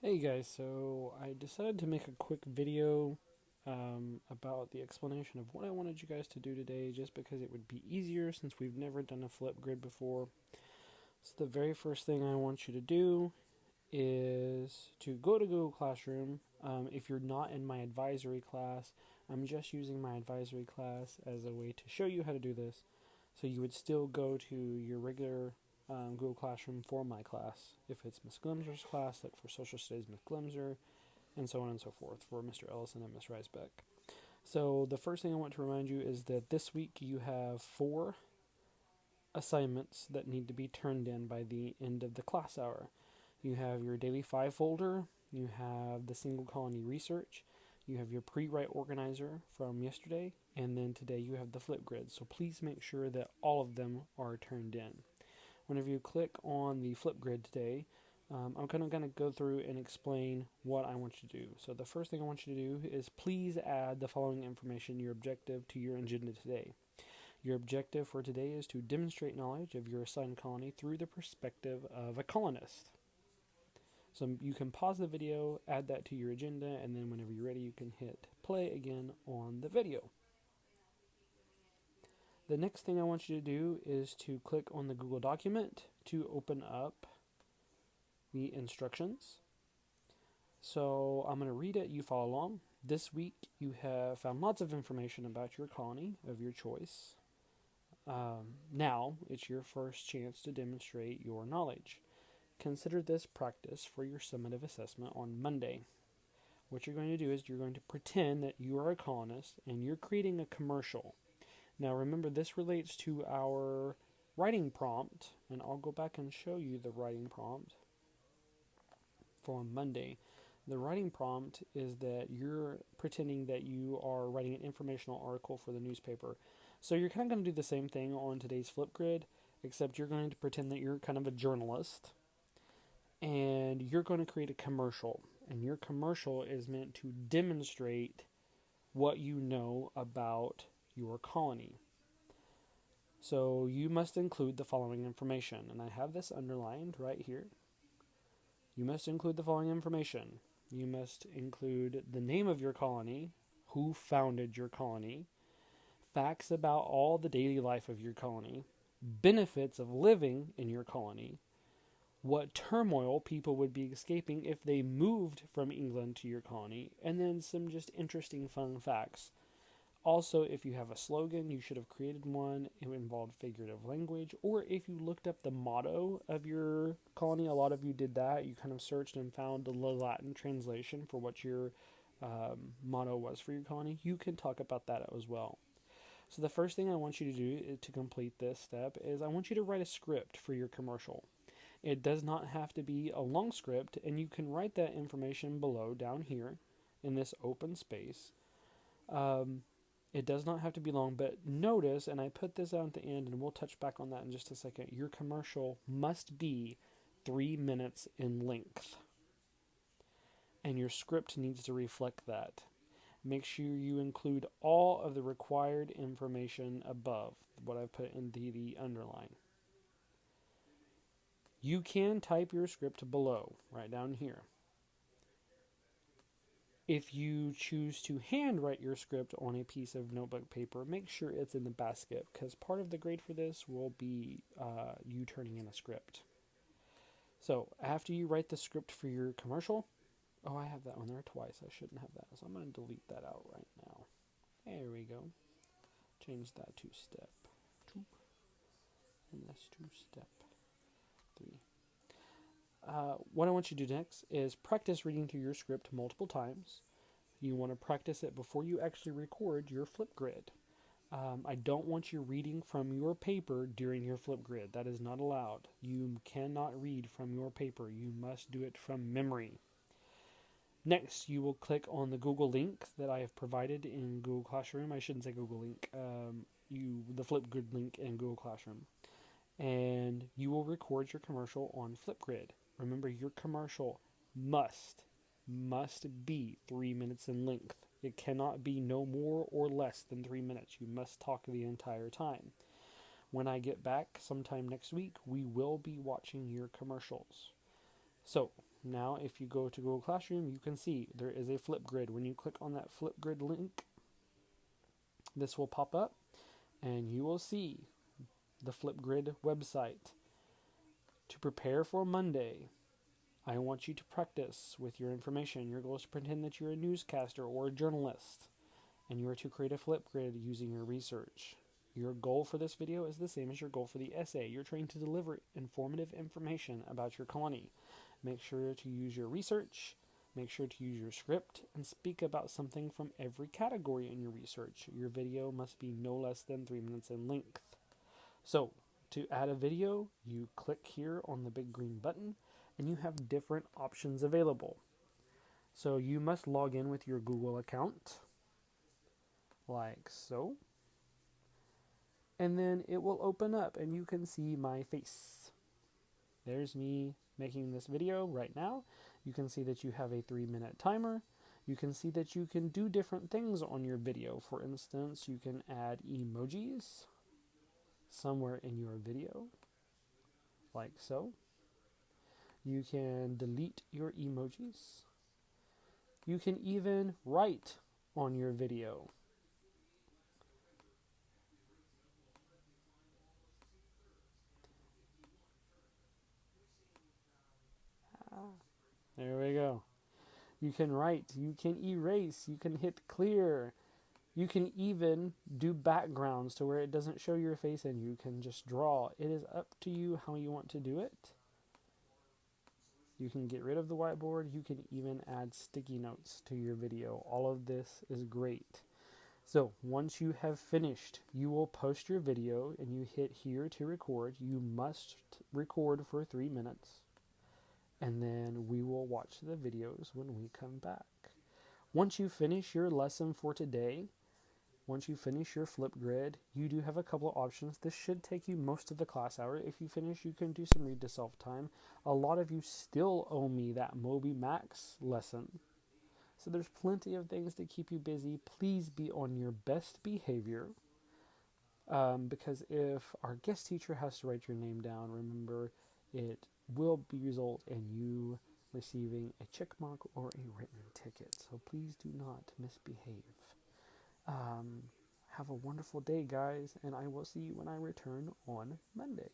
Hey guys, so I decided to make a quick video about the explanation of what I wanted you guys to do today just because it would be easier since we've never done a flip grid before. So the very first thing I want you to do is to go to Google Classroom. If you're not in my advisory class, I'm just using my advisory class as a way to show you how to do this. So you would still go to your regular Google Classroom for my class. If it's Miss Glimser's class, like for Social Studies, Miss Glimser, and so on and so forth for Mr. Ellison and Miss Reisbeck. So the first thing I want to remind you is that this week you have 4 assignments that need to be turned in by the end of the class hour. You have your daily 5 folder, you have the single colony research, you have your pre-write organizer from yesterday, and then today you have the flip grid. So please make sure that all of them are turned in. Whenever you click on the flip grid today, I'm kind of going to go through and explain what I want you to do. So the first thing I want you to do is please add the following information, your objective, to your agenda today. Your objective for today is to demonstrate knowledge of your assigned colony through the perspective of a colonist. So you can pause the video, add that to your agenda, and then whenever you're ready, you can hit play again on the video. The next thing I want you to do is to click on the Google document to open up the instructions. So I'm going to read it, you follow along. This week you have found lots of information about your colony of your choice. Now it's your first chance to demonstrate your knowledge. Consider this practice for your summative assessment on Monday. What you're going to do is you're going to pretend that you are a colonist and you're creating a commercial. Now remember, this relates to our writing prompt, and I'll go back and show you the writing prompt for Monday. The writing prompt is that you're pretending that you are writing an informational article for the newspaper. So you're kind of going to do the same thing on today's flip grid, except you're going to pretend that you're kind of a journalist and you're going to create a commercial. And your commercial is meant to demonstrate what you know about your colony. So you must include the following information, and I have this underlined right here. You must include the following information. You must include the name of your colony, who founded your colony, facts about all the daily life of your colony, benefits of living in your colony, what turmoil people would be escaping if they moved from England to your colony, and then some just interesting fun facts. Also, if you have a slogan, you should have created one. It involved figurative language. Or if you looked up the motto of your colony, a lot of you did that. You kind of searched and found the Latin translation for what your motto was for your colony. You can talk about that as well. So the first thing I want you to do to complete this step is I want you to write a script for your commercial. It does not have to be a long script, and you can write that information below down here in this open space. It does not have to be long, but notice, and I put this out at the end, and we'll touch back on that in just a second, your commercial must be 3 minutes in length. And your script needs to reflect that. Make sure you include all of the required information above, what I put in the underline. You can type your script below, right down here. If you choose to handwrite your script on a piece of notebook paper, make sure it's in the basket, because part of the grade for this will be you turning in a script. So after you write the script for your commercial, I have that on there twice. I shouldn't have that, so I'm going to delete that out right now. There we go. Change that to step 2, and this to step 3. What I want you to do next is practice reading through your script multiple times. You want to practice it before you actually record your flip grid. I don't want you reading from your paper during your flip grid. That is not allowed. You cannot read from your paper. You must do it from memory. Next, you will click on the Google link that I have provided in Google Classroom. I shouldn't say Google link. The flip grid link in Google Classroom. And you will record your commercial on FlipGrid. Remember, your commercial must be 3 minutes in length. It cannot be no more or less than 3 minutes. You must talk the entire time. When I get back sometime next week, we will be watching your commercials. So, Now, if you go to Google Classroom, you can see there is a FlipGrid. When you click on that FlipGrid link, this will pop up and you will see the FlipGrid website. To prepare for Monday, I want you to practice with your information. Your goal is to pretend that you're a newscaster or a journalist, and you are to create a FlipGrid using your research. Your goal for this video is the same as your goal for the essay. You're trying to deliver informative information about your colony. Make sure to use your research, make sure to use your script, and speak about something from every category in your research. Your video must be no less than 3 minutes in length. So, to add a video, you click here on the big green button, and you have different options available. So you must log in with your Google account, like so. And then it will open up and you can see my face. There's me making this video right now. You can see that you have a 3-minute timer. You can see that you can do different things on your video. For instance, you can add emojis somewhere in your video, like so. You can delete your emojis. You can even write on your video. There we go. You can write, you can erase, you can hit clear. You can even do backgrounds to where it doesn't show your face and you can just draw. It is up to you how you want to do it. You can get rid of the whiteboard. You can even add sticky notes to your video. All of this is great. So once you have finished, you will post your video and you hit here to record. You must record for 3 minutes. And then we will watch the videos when we come back. Once you finish your lesson for today, once you finish your FlipGrid, you do have a couple of options. This should take you most of the class hour. If you finish, you can do some read to self time. A lot of you still owe me that Moby Max lesson. So there's plenty of things to keep you busy. Please be on your best behavior. Because if our guest teacher has to write your name down, remember it will result in you receiving a check mark or a written ticket. So please do not misbehave. Have a wonderful day, guys, and I will see you when I return on Monday.